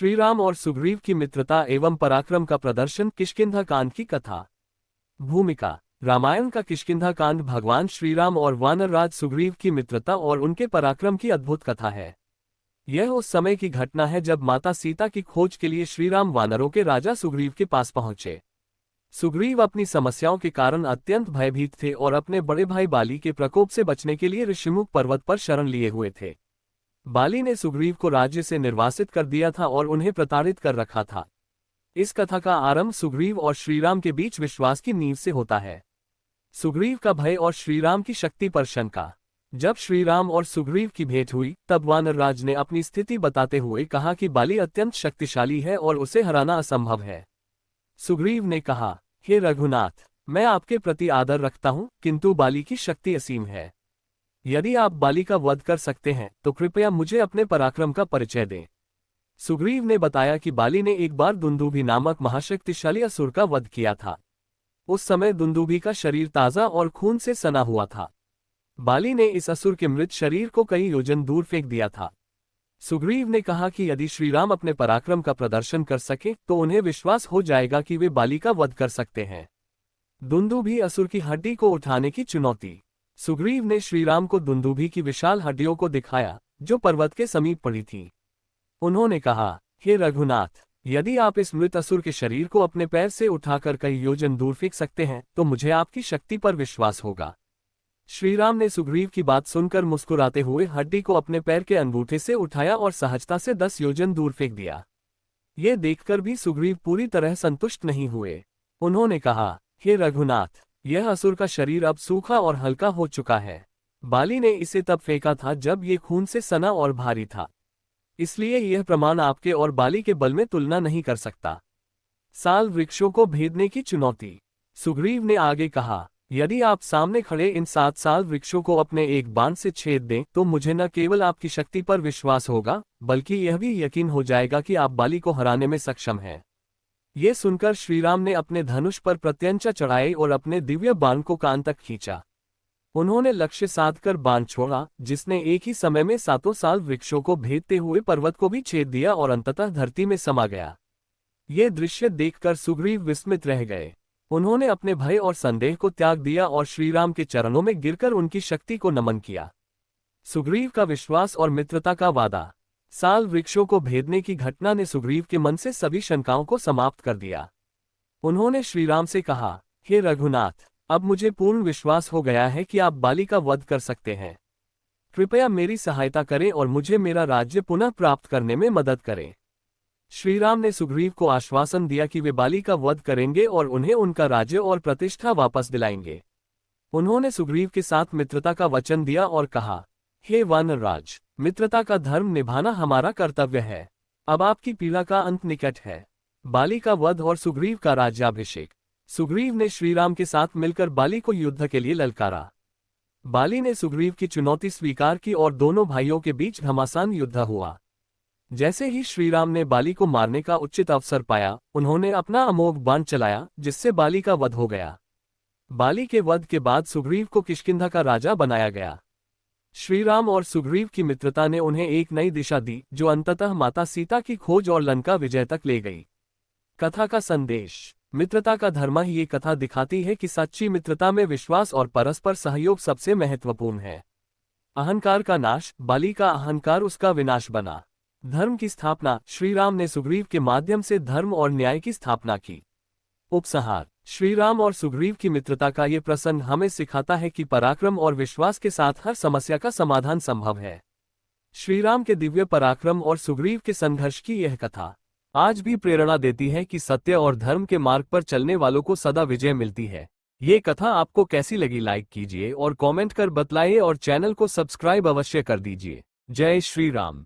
श्रीराम और सुग्रीव की मित्रता एवं पराक्रम का प्रदर्शन। किष्किंधा कांड की कथा। भूमिका। रामायण का किष्किंधा कांड भगवान श्रीराम और वानरराज सुग्रीव की मित्रता और उनके पराक्रम की अद्भुत कथा है। यह उस समय की घटना है जब माता सीता की खोज के लिए श्रीराम वानरों के राजा सुग्रीव के पास पहुंचे। सुग्रीव अपनी समस्याओं के कारण अत्यंत भयभीत थे और अपने बड़े भाई बाली के प्रकोप से बचने के लिए ऋषिमुख पर्वत पर शरण लिए हुए थे। बाली ने सुग्रीव को राज्य से निर्वासित कर दिया था और उन्हें प्रताड़ित कर रखा था। इस कथा का आरंभ सुग्रीव और श्रीराम के बीच विश्वास की नींव से होता है। सुग्रीव का भय और श्रीराम की शक्ति पर शंका। जब श्रीराम और सुग्रीव की भेंट हुई तब वानरराज ने अपनी स्थिति बताते हुए कहा कि बाली अत्यंत शक्तिशाली है और उसे हराना असंभव है। सुग्रीव ने कहा, हे रघुनाथ, मैं आपके प्रति आदर रखता हूं, किंतु बाली की शक्ति असीम है। यदि आप बाली का वध कर सकते हैं तो कृपया मुझे अपने पराक्रम का परिचय दें। सुग्रीव ने बताया कि बाली ने एक बार दुंदुभी नामक महाशक्तिशाली असुर का वध किया था। उस समय दुंदुभी का शरीर ताजा और खून से सना हुआ था। बाली ने इस असुर के मृत शरीर को कई योजन दूर फेंक दिया था। सुग्रीव ने कहा कि यदि श्रीराम अपने पराक्रम का प्रदर्शन कर सके तो उन्हें विश्वास हो जाएगा कि वे बाली का वध कर सकते हैं। दुंदुभी असुर की हड्डी को उठाने की चुनौती। सुग्रीव ने श्रीराम को दुंदुभी की विशाल हड्डियों को दिखाया जो पर्वत के समीप पड़ी थी। उन्होंने कहा, हे रघुनाथ, यदि आप इस मृत असुर के शरीर को अपने पैर से उठाकर कई योजन दूर फेंक सकते हैं तो मुझे आपकी शक्ति पर विश्वास होगा। श्रीराम ने सुग्रीव की बात सुनकर मुस्कुराते हुए हड्डी को अपने पैर के अंगूठे से उठाया और सहजता से 10 योजन दूर फेंक दिया। ये देखकर भी सुग्रीव पूरी तरह संतुष्ट नहीं हुए। उन्होंने कहा, हे रघुनाथ, यह असुर का शरीर अब सूखा और हल्का हो चुका है। बाली ने इसे तब फेंका था जब ये खून से सना और भारी था, इसलिए यह प्रमाण आपके और बाली के बल में तुलना नहीं कर सकता। साल वृक्षों को भेदने की चुनौती। सुग्रीव ने आगे कहा, यदि आप सामने खड़े इन 7 साल वृक्षों को अपने एक बाण से छेद दें तो मुझे न केवल आपकी शक्ति पर विश्वास होगा बल्कि यह भी यकीन हो जाएगा कि आप बाली को हराने में सक्षम हैं। ये सुनकर श्रीराम ने अपने धनुष पर प्रत्यंचा चढ़ाई और अपने दिव्य बाण को कान तक खींचा। उन्होंने लक्ष्य साधकर बाण छोड़ा जिसने एक ही समय में 7 साल वृक्षों को भेदते हुए पर्वत को भी छेद दिया और अंततः धरती में समा गया। ये दृश्य देखकर सुग्रीव विस्मित रह गए। उन्होंने अपने भय और संदेह को त्याग दिया और श्रीराम के चरणों में गिरकर उनकी शक्ति को नमन किया। सुग्रीव का विश्वास और मित्रता का वादा। साल वृक्षों को भेदने की घटना ने सुग्रीव के मन से सभी शंकाओं को समाप्त कर दिया। उन्होंने श्रीराम से कहा, हे रघुनाथ, अब मुझे पूर्ण विश्वास हो गया है कि आप बाली का वध कर सकते हैं। कृपया मेरी सहायता करें और मुझे मेरा राज्य पुनः प्राप्त करने में मदद करें। श्रीराम ने सुग्रीव को आश्वासन दिया कि वे बाली का वध करेंगे और उन्हें उनका राज्य और प्रतिष्ठा वापस दिलाएंगे। उन्होंने सुग्रीव के साथ मित्रता का वचन दिया और कहा, हे वानरराज, मित्रता का धर्म निभाना हमारा कर्तव्य है। अब आपकी पीड़ा का अंत निकट है। बाली का वध और सुग्रीव का राज्याभिषेक। सुग्रीव ने श्रीराम के साथ मिलकर बाली को युद्ध के लिए ललकारा। बाली ने सुग्रीव की चुनौती स्वीकार की और दोनों भाइयों के बीच घमासान युद्ध हुआ। जैसे ही श्रीराम ने बाली को मारने का उचित अवसर पाया उन्होंने अपना अमोघ बाण चलाया जिससे बाली का वध हो गया। बाली के वध के बाद सुग्रीव को किष्किंधा का राजा बनाया गया। श्रीराम और सुग्रीव की मित्रता ने उन्हें एक नई दिशा दी जो अंततः माता सीता की खोज और लंका विजय तक ले गई। कथा का संदेश। मित्रता का धर्म। ये कथा दिखाती है कि सच्ची मित्रता में विश्वास और परस्पर सहयोग सबसे महत्वपूर्ण है। अहंकार का नाश। बाली का अहंकार उसका विनाश बना। धर्म की स्थापना। श्रीराम ने सुग्रीव के माध्यम से धर्म और न्याय की स्थापना की। उपसंहार। श्रीराम और सुग्रीव की मित्रता का ये प्रसंग हमें सिखाता है कि पराक्रम और विश्वास के साथ हर समस्या का समाधान संभव है। श्रीराम के दिव्य पराक्रम और सुग्रीव के संघर्ष की यह कथा आज भी प्रेरणा देती है कि सत्य और धर्म के मार्ग पर चलने वालों को सदा विजय मिलती है। ये कथा आपको कैसी लगी लाइक कीजिए और कमेंट कर बतलाइए और चैनल को सब्सक्राइब अवश्य कर दीजिए। जय श्री राम।